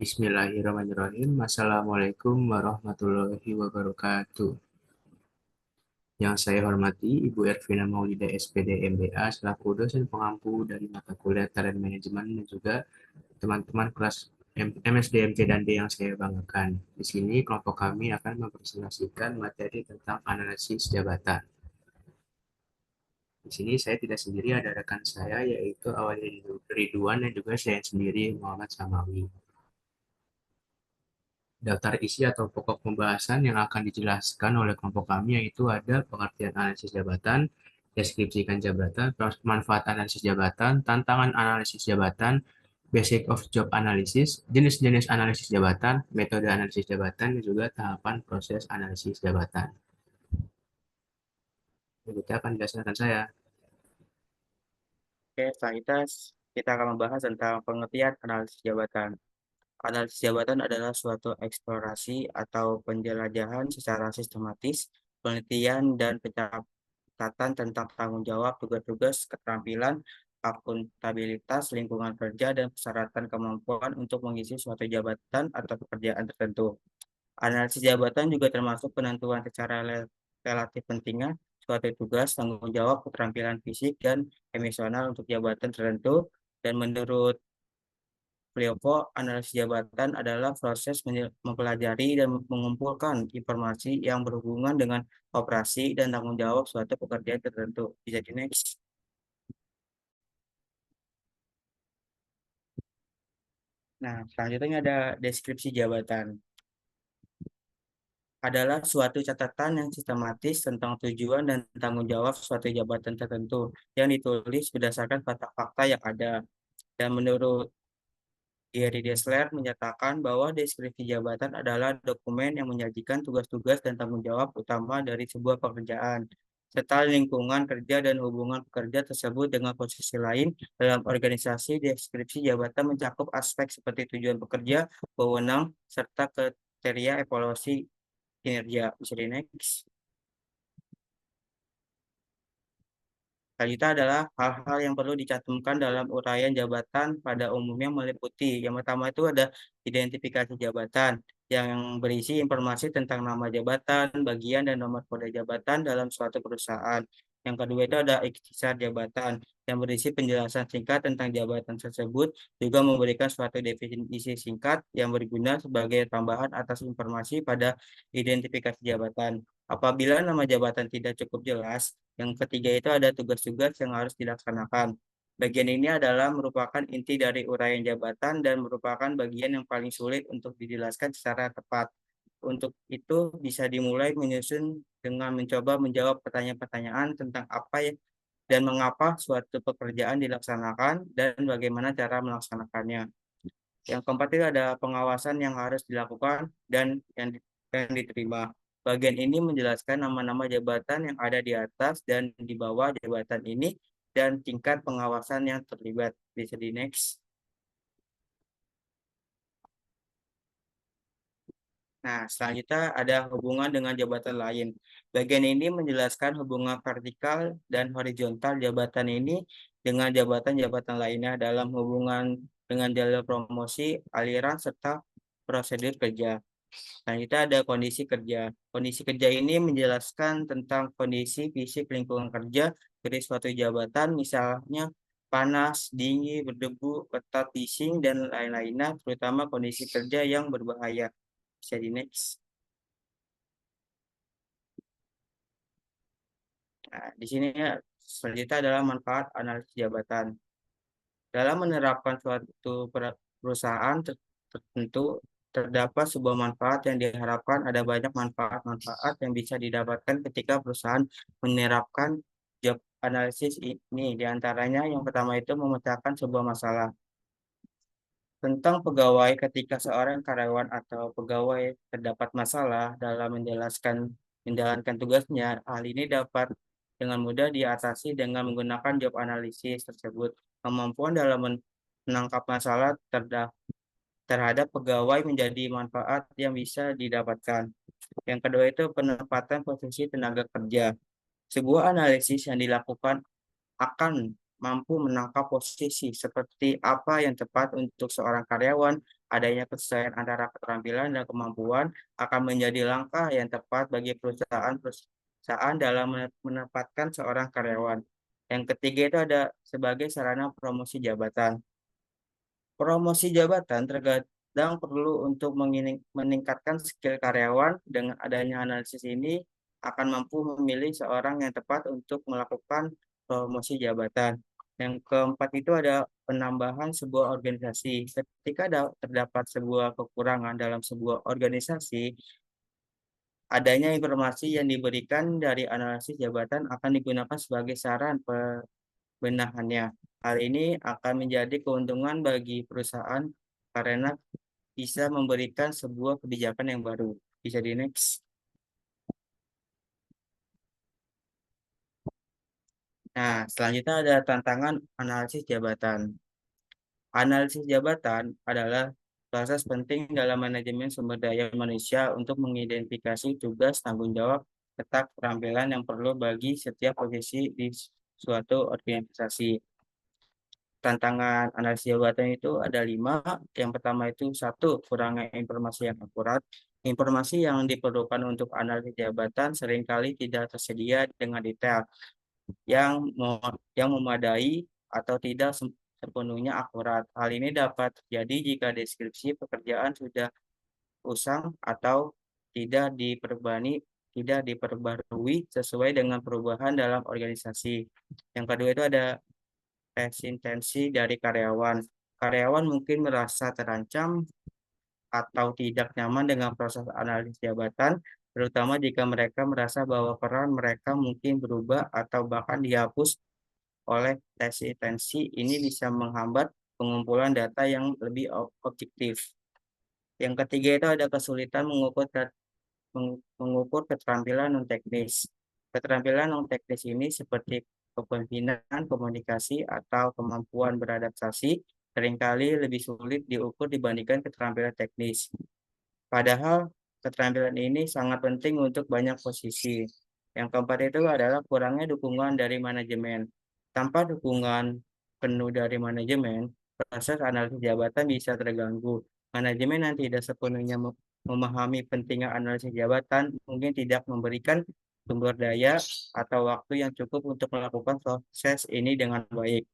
Bismillahirrahmanirrahim. Assalamualaikum warahmatullahi wabarakatuh. Yang saya hormati Ibu Ervina Maulida SPD MBA selaku dosen pengampu dari mata kuliah Talent Management dan juga teman-teman kelas MSDMC dan D yang saya banggakan. Di sini kelompok kami akan mempresentasikan materi tentang analisis jabatan. Di sini saya tidak sendiri, ada rekan saya yaitu Awali Ridwan dan juga saya sendiri Muhammad Samawi. Daftar isi atau pokok pembahasan yang akan dijelaskan oleh kelompok kami yaitu ada pengertian analisis jabatan, deskripsikan jabatan, manfaat analisis jabatan, tantangan analisis jabatan, basic of job analysis, jenis-jenis analisis jabatan, metode analisis jabatan, dan juga tahapan proses analisis jabatan. Berikutnya akan dijelaskan saya. Oke, selanjutnya kita akan membahas tentang pengertian analisis jabatan. Analisis jabatan adalah suatu eksplorasi atau penjelajahan secara sistematis, penelitian dan pencatatan tentang tanggung jawab, tugas-tugas, keterampilan, akuntabilitas, lingkungan kerja, dan persyaratan kemampuan untuk mengisi suatu jabatan atau pekerjaan tertentu. Analisis jabatan juga termasuk penentuan secara relatif pentingnya suatu tugas, tanggung jawab, keterampilan fisik, dan emosional untuk jabatan tertentu. Dan menurut Liopo, analisis jabatan adalah proses mempelajari dan mengumpulkan informasi yang berhubungan dengan operasi dan tanggung jawab suatu pekerjaan tertentu. Bisa di next. Nah, selanjutnya ada deskripsi jabatan. Adalah suatu catatan yang sistematis tentang tujuan dan tanggung jawab suatu jabatan tertentu yang ditulis berdasarkan fakta-fakta yang ada. Dan menurut Gary Dessler menyatakan bahwa deskripsi jabatan adalah dokumen yang menyajikan tugas-tugas dan tanggung jawab utama dari sebuah pekerjaan, serta lingkungan kerja dan hubungan pekerja tersebut dengan posisi lain dalam organisasi. Deskripsi jabatan mencakup aspek seperti tujuan pekerja, wewenang, serta kriteria evaluasi kinerja. Bisa di next. Selanjutnya adalah hal-hal yang perlu dicantumkan dalam uraian jabatan pada umumnya meliputi. Yang pertama itu ada identifikasi jabatan yang berisi informasi tentang nama jabatan, bagian, dan nomor kode jabatan dalam suatu perusahaan. Yang kedua itu ada ikhtisar jabatan yang berisi penjelasan singkat tentang jabatan tersebut, juga memberikan suatu definisi singkat yang berguna sebagai tambahan atas informasi pada identifikasi jabatan. Apabila nama jabatan tidak cukup jelas, yang ketiga itu ada tugas-tugas yang harus dilaksanakan. Bagian ini adalah merupakan inti dari uraian jabatan dan merupakan bagian yang paling sulit untuk dijelaskan secara tepat. Untuk itu bisa dimulai menyusun dengan mencoba menjawab pertanyaan-pertanyaan tentang apa ya dan mengapa suatu pekerjaan dilaksanakan dan bagaimana cara melaksanakannya. Yang keempat itu ada pengawasan yang harus dilakukan dan yang diterima. Bagian ini menjelaskan nama-nama jabatan yang ada di atas dan di bawah jabatan ini dan tingkat pengawasan yang terlibat. Bisa di next. Nah, selanjutnya ada hubungan dengan jabatan lain. Bagian ini menjelaskan hubungan vertikal dan horizontal jabatan ini dengan jabatan-jabatan lainnya dalam hubungan dengan jalur promosi, aliran, serta prosedur kerja. Selanjutnya ada kondisi kerja. Kondisi kerja ini menjelaskan tentang kondisi fisik lingkungan kerja dari suatu jabatan, misalnya panas, dingin, berdebu, ketat, bising, dan lain-lainnya, terutama kondisi kerja yang berbahaya. Bisa di next. Nah, di sini selanjutnya adalah manfaat analisis jabatan. Dalam menerapkan suatu perusahaan tertentu, terdapat sebuah manfaat yang diharapkan. Ada banyak manfaat-manfaat yang bisa didapatkan ketika perusahaan menerapkan job analisis ini. Di antaranya yang pertama itu memecahkan sebuah masalah. Tentang pegawai, ketika seorang karyawan atau pegawai terdapat masalah dalam menjalankan tugasnya, hal ini dapat dengan mudah diatasi dengan menggunakan job analisis tersebut. Kemampuan dalam menangkap masalah terhadap pegawai menjadi manfaat yang bisa didapatkan. Yang kedua itu penempatan posisi tenaga kerja. Sebuah analisis yang dilakukan akan mampu menangkap posisi seperti apa yang tepat untuk seorang karyawan. Adanya kesesuaian antara keterampilan dan kemampuan akan menjadi langkah yang tepat bagi perusahaan dalam menempatkan seorang karyawan. Yang ketiga itu ada sebagai sarana promosi jabatan. Promosi jabatan terkadang perlu untuk meningkatkan skill karyawan. Dengan adanya analisis ini akan mampu memilih seorang yang tepat untuk melakukan promosi jabatan. Yang keempat itu ada penambahan sebuah organisasi. Ketika terdapat sebuah kekurangan dalam sebuah organisasi, adanya informasi yang diberikan dari analisis jabatan akan digunakan sebagai saran pembenahannya. Hal ini akan menjadi keuntungan bagi perusahaan karena bisa memberikan sebuah kebijakan yang baru. Bisa di next. Nah, selanjutnya ada tantangan analisis jabatan. Analisis jabatan adalah proses penting dalam manajemen sumber daya manusia untuk mengidentifikasi tugas, tanggung jawab, serta keterampilan yang perlu bagi setiap posisi di suatu organisasi. Tantangan analisis jabatan itu ada 5. Yang pertama itu satu, kurangnya informasi yang akurat. Informasi yang diperlukan untuk analisis jabatan seringkali tidak tersedia dengan detail yang memadai atau tidak sepenuhnya akurat. Hal ini dapat terjadi jika deskripsi pekerjaan sudah usang atau tidak diperbarui sesuai dengan perubahan dalam organisasi. Yang kedua itu ada resistensi dari karyawan. Karyawan mungkin merasa terancam atau tidak nyaman dengan proses analisis jabatan, terutama jika mereka merasa bahwa peran mereka mungkin berubah atau bahkan dihapus oleh resistensi. Ini bisa menghambat pengumpulan data yang lebih objektif. Yang ketiga itu ada kesulitan mengukur keterampilan non teknis. Keterampilan non teknis ini seperti kepemimpinan, komunikasi, atau kemampuan beradaptasi seringkali lebih sulit diukur dibandingkan keterampilan teknis. Padahal keterampilan ini sangat penting untuk banyak posisi. Yang keempat itu adalah kurangnya dukungan dari manajemen. Tanpa dukungan penuh dari manajemen, proses analisis jabatan bisa terganggu. Manajemen yang tidak sepenuhnya memahami pentingnya analisis jabatan mungkin tidak memberikan sumber daya atau waktu yang cukup untuk melakukan proses ini dengan baik.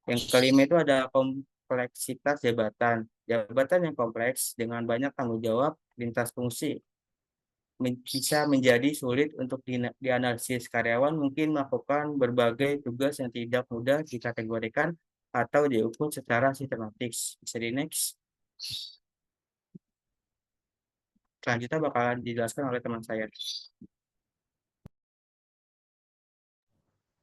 Yang kelima itu ada kompleksitas jabatan. Jabatan yang kompleks dengan banyak tanggung jawab lintas fungsi bisa menjadi sulit untuk dianalisis. Karyawan mungkin melakukan berbagai tugas yang tidak mudah dikategorikan atau diukur secara sistematis. Bisa di next. Selanjutnya bakalan dijelaskan oleh teman saya.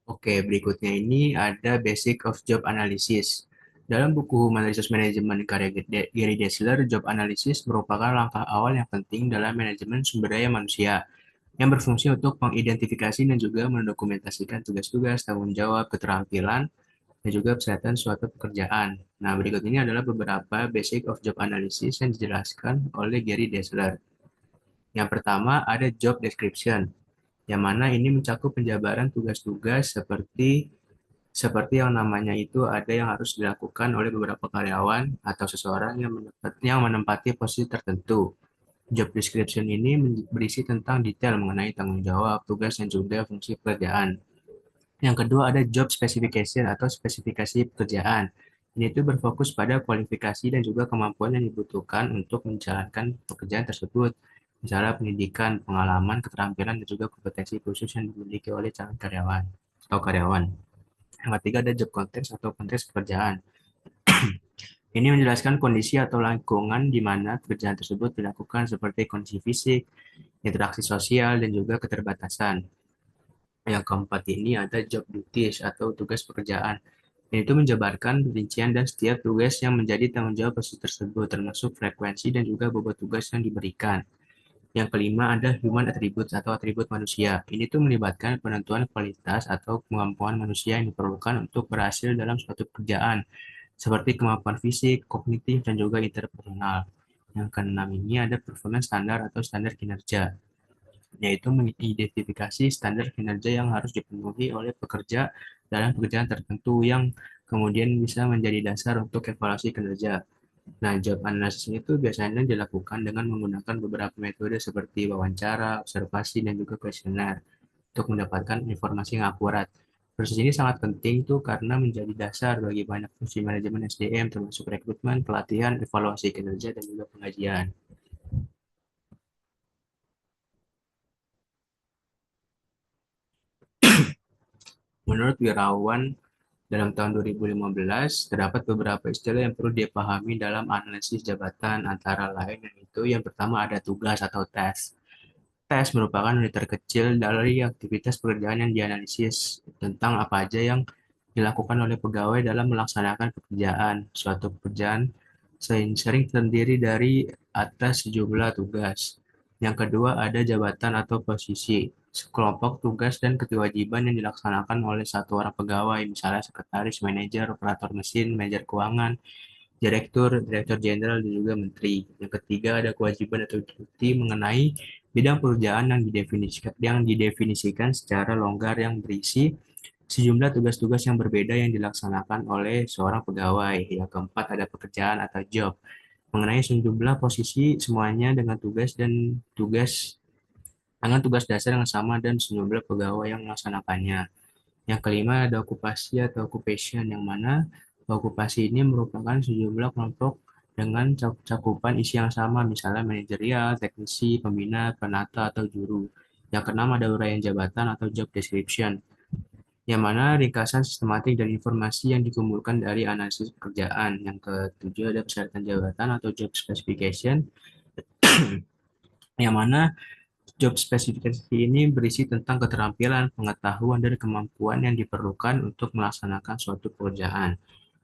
Oke, berikutnya ini ada Basic of Job Analysis. Dalam buku Human Resource Management karya Gary Dessler, job analysis merupakan langkah awal yang penting dalam manajemen sumber daya manusia yang berfungsi untuk mengidentifikasi dan juga mendokumentasikan tugas-tugas, tanggung jawab, keterampilan, dan juga kesehatan suatu pekerjaan. Nah, berikut ini adalah beberapa Basic of Job Analysis yang dijelaskan oleh Gary Dessler. Yang pertama ada Job Description, yang mana ini mencakup penjabaran tugas-tugas seperti yang namanya itu ada yang harus dilakukan oleh beberapa karyawan atau seseorang yang menempati posisi tertentu. Job description ini berisi tentang detail mengenai tanggung jawab, tugas, dan juga fungsi pekerjaan. Yang kedua ada job specification atau spesifikasi pekerjaan. Ini itu berfokus pada kualifikasi dan juga kemampuan yang dibutuhkan untuk menjalankan pekerjaan tersebut. Misalnya pendidikan, pengalaman, keterampilan, dan juga kompetensi khusus yang dimiliki oleh calon karyawan atau karyawan. Yang ketiga ada job context atau konteks pekerjaan. Ini menjelaskan kondisi atau lingkungan di mana pekerjaan tersebut dilakukan seperti kondisi fisik, interaksi sosial, dan juga keterbatasan. Yang keempat ini ada job duties atau tugas pekerjaan. Ini itu menjabarkan rincian dan setiap tugas yang menjadi tanggung jawab posisi tersebut, termasuk frekuensi dan juga bobot tugas yang diberikan. Yang kelima ada human attributes atau atribut manusia. Ini tuh melibatkan penentuan kualitas atau kemampuan manusia yang diperlukan untuk berhasil dalam suatu pekerjaan, seperti kemampuan fisik, kognitif, dan juga interpersonal. Yang keenam ini ada performance standar atau standar kinerja, yaitu mengidentifikasi standar kinerja yang harus dipenuhi oleh pekerja dalam pekerjaan tertentu yang kemudian bisa menjadi dasar untuk evaluasi kinerja. Nah, job analysis itu biasanya dilakukan dengan menggunakan beberapa metode seperti wawancara, observasi, dan juga kuesioner untuk mendapatkan informasi yang akurat. Proses ini sangat penting tuh karena menjadi dasar bagi banyak fungsi manajemen SDM termasuk rekrutmen, pelatihan, evaluasi kinerja, dan juga pengajian. Menurut Wirawan, dalam tahun 2015, terdapat beberapa istilah yang perlu dipahami dalam analisis jabatan, antara lain yaitu yang pertama ada tugas atau tes. Tes merupakan unit terkecil dari aktivitas pekerjaan yang dianalisis tentang apa aja yang dilakukan oleh pegawai dalam melaksanakan pekerjaan. Suatu pekerjaan sering terdiri dari atas sejumlah tugas. Yang kedua ada jabatan atau posisi, sekelompok tugas dan kewajiban yang dilaksanakan oleh satu orang pegawai, misalnya sekretaris, manajer, operator mesin, manajer keuangan, direktur, direktur jenderal, dan juga menteri. Yang ketiga ada kewajiban atau cuti mengenai bidang pekerjaan yang didefinisikan secara longgar yang berisi sejumlah tugas-tugas yang berbeda yang dilaksanakan oleh seorang pegawai. Yang keempat ada pekerjaan atau job mengenai sejumlah posisi semuanya dengan tugas dasar yang sama dan sejumlah pegawai yang melaksanakannya. Yang kelima ada okupasi atau occupation, yang mana okupasi ini merupakan sejumlah kelompok dengan cakupan isi yang sama, misalnya manajerial, teknisi, pembina, penata, atau juru. Yang keenam ada uraian jabatan atau job description, yang mana ringkasan sistematik dan informasi yang dikumpulkan dari analisis pekerjaan. Yang ketujuh ada persyaratan jabatan atau job specification, yang mana job spesifikasi ini berisi tentang keterampilan, pengetahuan, dan kemampuan yang diperlukan untuk melaksanakan suatu pekerjaan.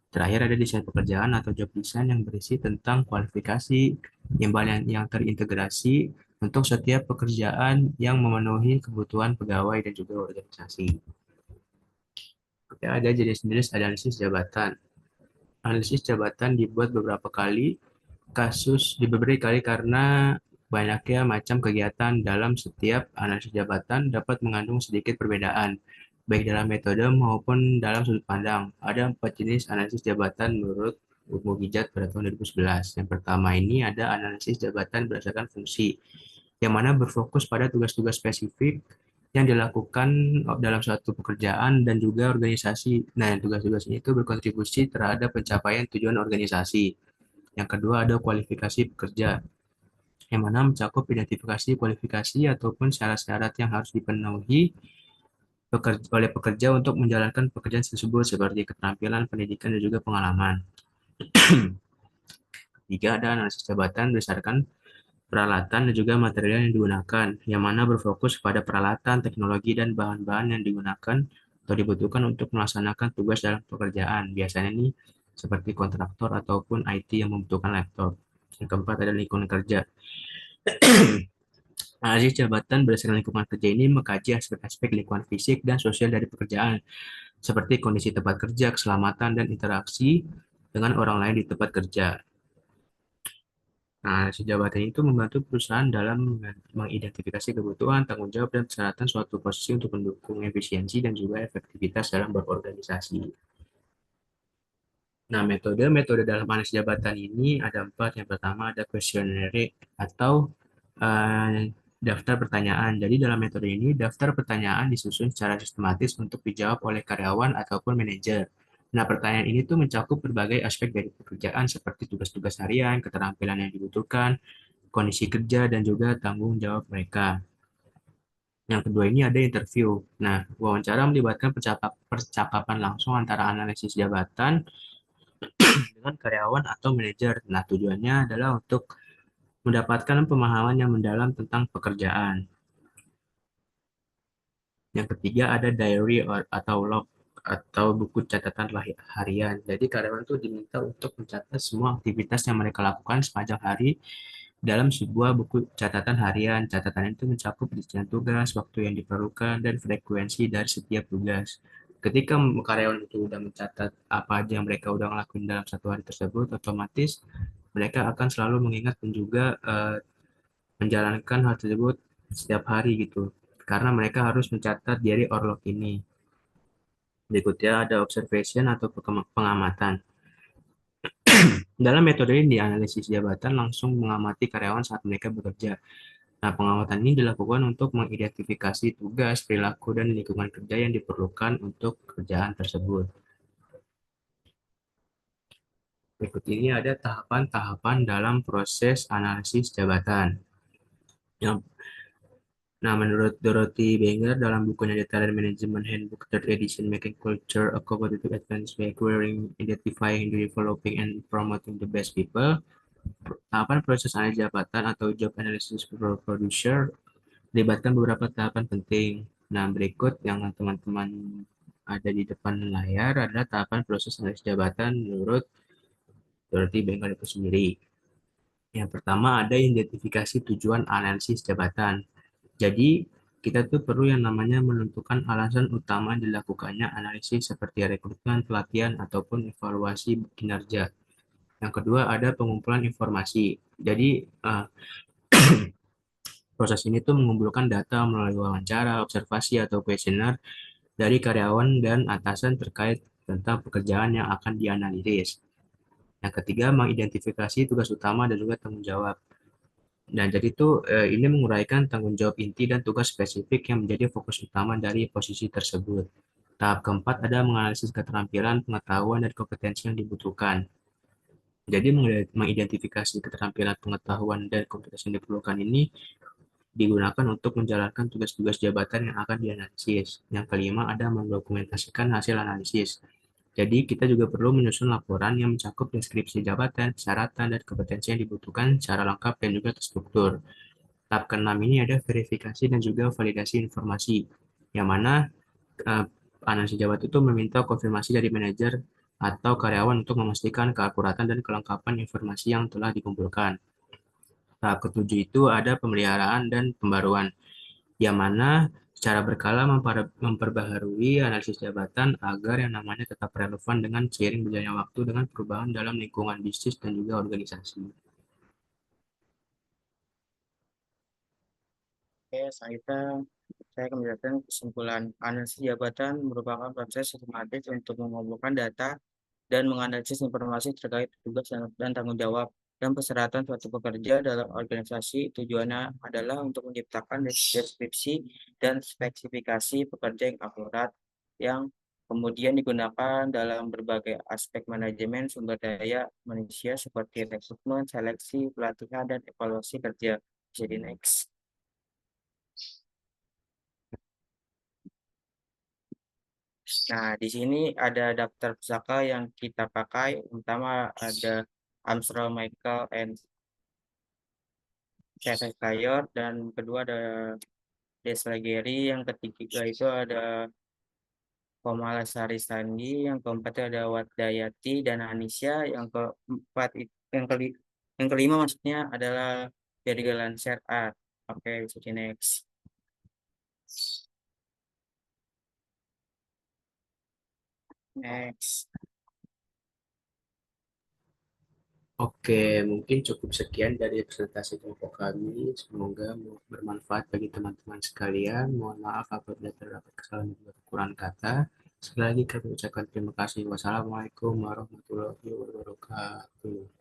Terakhir ada desain pekerjaan atau job design yang berisi tentang kualifikasi, imbalan yang terintegrasi untuk setiap pekerjaan yang memenuhi kebutuhan pegawai dan juga organisasi. Oke, ada jenis-jenis analisis jabatan. Analisis jabatan dibuat beberapa kali beberapa kali karena banyaknya macam kegiatan dalam setiap analisis jabatan dapat mengandung sedikit perbedaan, baik dalam metode maupun dalam sudut pandang. Ada 4 jenis analisis jabatan menurut Buku Gijat pada tahun 2011. Yang pertama ini ada analisis jabatan berdasarkan fungsi, yang mana berfokus pada tugas-tugas spesifik yang dilakukan dalam suatu pekerjaan dan juga organisasi. Nah, tugas-tugas ini itu berkontribusi terhadap pencapaian tujuan organisasi. Yang kedua ada kualifikasi pekerja, yang mana mencakup identifikasi kualifikasi ataupun syarat-syarat yang harus dipenuhi oleh pekerja untuk menjalankan pekerjaan tersebut seperti keterampilan, pendidikan, dan juga pengalaman. Tiga ada analisis jabatan berdasarkan peralatan dan juga material yang digunakan, yang mana berfokus pada peralatan, teknologi, dan bahan-bahan yang digunakan atau dibutuhkan untuk melaksanakan tugas dalam pekerjaan. Biasanya ini seperti kontraktor ataupun IT yang membutuhkan laptop. Yang keempat ada lingkungan kerja. Analisis jabatan berdasarkan lingkungan kerja ini mengkaji aspek-aspek lingkungan fisik dan sosial dari pekerjaan, seperti kondisi tempat kerja, keselamatan, dan interaksi dengan orang lain di tempat kerja. Nah, analisis jabatan itu membantu perusahaan dalam mengidentifikasi kebutuhan, tanggung jawab, dan persyaratan suatu posisi untuk mendukung efisiensi dan juga efektivitas dalam berorganisasi. Nah, metode-metode dalam analisis jabatan ini ada 4. Yang pertama ada kuesioner atau daftar pertanyaan. Jadi dalam metode ini, daftar pertanyaan disusun secara sistematis untuk dijawab oleh karyawan ataupun manajer. Nah, pertanyaan ini tuh mencakup berbagai aspek dari pekerjaan seperti tugas-tugas harian, keterampilan yang dibutuhkan, kondisi kerja, dan juga tanggung jawab mereka. Yang kedua ini ada interview. Nah, wawancara melibatkan percakapan langsung antara analisis jabatan dengan karyawan atau manajer. Nah, tujuannya adalah untuk mendapatkan pemahaman yang mendalam tentang pekerjaan. Yang ketiga ada diary atau log atau buku catatan harian. Jadi karyawan tuh diminta untuk mencatat semua aktivitas yang mereka lakukan sepanjang hari dalam sebuah buku catatan harian. Catatan itu mencakup rincian tugas, waktu yang diperlukan, dan frekuensi dari setiap tugas. Ketika karyawan itu udah mencatat apa aja yang mereka udah ngelakuin dalam satu hari tersebut, otomatis mereka akan selalu mengingat dan juga menjalankan hal tersebut setiap hari gitu. Karena mereka harus mencatat diary or log ini. Berikutnya ada observation atau pengamatan. Dalam metode ini, analisis jabatan langsung mengamati karyawan saat mereka bekerja. Nah, pengamatan ini dilakukan untuk mengidentifikasi tugas, perilaku, dan lingkungan kerja yang diperlukan untuk kerjaan tersebut. Berikut ini ada tahapan-tahapan dalam proses analisis jabatan. Yang Nah, menurut Dorothy Banger dalam bukunya The Talent Management Handbook, Third Edition, Making Culture a Competitive Advantage by Acquiring, Identifying, Developing, and Promoting the Best People, tahapan proses analisis jabatan atau job analysis producer melibatkan beberapa tahapan penting. Nah, berikut yang teman-teman ada di depan layar adalah tahapan proses analisis jabatan menurut Dorothy Banger itu sendiri. Yang pertama ada identifikasi tujuan analisis jabatan. Jadi, kita tuh perlu yang namanya menentukan alasan utama dilakukannya analisis seperti rekrutmen, pelatihan, ataupun evaluasi kinerja. Yang kedua ada pengumpulan informasi. Jadi, proses ini tuh mengumpulkan data melalui wawancara, observasi, atau kuesioner dari karyawan dan atasan terkait tentang pekerjaan yang akan dianalisis. Yang ketiga, mengidentifikasi tugas utama dan juga tanggung jawab. Dan jadi itu ini menguraikan tanggung jawab inti dan tugas spesifik yang menjadi fokus utama dari posisi tersebut. Tahap keempat ada menganalisis keterampilan, pengetahuan, dan kompetensi yang dibutuhkan. Jadi mengidentifikasi keterampilan, pengetahuan, dan kompetensi yang diperlukan ini digunakan untuk menjalankan tugas-tugas jabatan yang akan dianalisis. Yang kelima ada mendokumentasikan hasil analisis. Jadi kita juga perlu menyusun laporan yang mencakup deskripsi jabatan, persyaratan, dan kompetensi yang dibutuhkan secara lengkap dan juga terstruktur. Tahap keenam ini ada verifikasi dan juga validasi informasi, yang mana eh, analisis jabatan itu meminta konfirmasi dari manajer atau karyawan untuk memastikan keakuratan dan kelengkapan informasi yang telah dikumpulkan. Tahap ketujuh itu ada pemeliharaan dan pembaruan, yang mana secara berkala memperbaharui analisis jabatan agar yang namanya tetap relevan dengan seiring berjalannya waktu dengan perubahan dalam lingkungan bisnis dan juga organisasi. Oke, saya akan menjelaskan kesimpulan. Analisis jabatan merupakan proses sistematis untuk mengumpulkan data dan menganalisis informasi terkait tugas dan tanggung jawab dan persyaratan suatu pekerja dalam organisasi. Tujuannya adalah untuk menciptakan deskripsi dan spesifikasi pekerja yang akurat, yang kemudian digunakan dalam berbagai aspek manajemen sumber daya manusia seperti rekrutmen, seleksi, pelatihan, dan evaluasi kerja. Jadi next. Nah, di sini ada daftar pusaka yang kita pakai. Pertama ada Armstrong, Michael, and Chef Tayor. Dan kedua ada Deslegeri. Yang ketiga itu ada Komala Sari Sandi. Yang keempat itu ada Wadayati dan Anisya. Yang kelima maksudnya adalah Jerry Lancer Art. Oke, jadi next. Next. Oke, mungkin cukup sekian dari presentasi kelompok kami. Semoga bermanfaat bagi teman-teman sekalian. Mohon maaf apabila terdapat kesalahan dan kekurangan kata. Sekali lagi kami ucapkan terima kasih. Wassalamualaikum warahmatullahi wabarakatuh.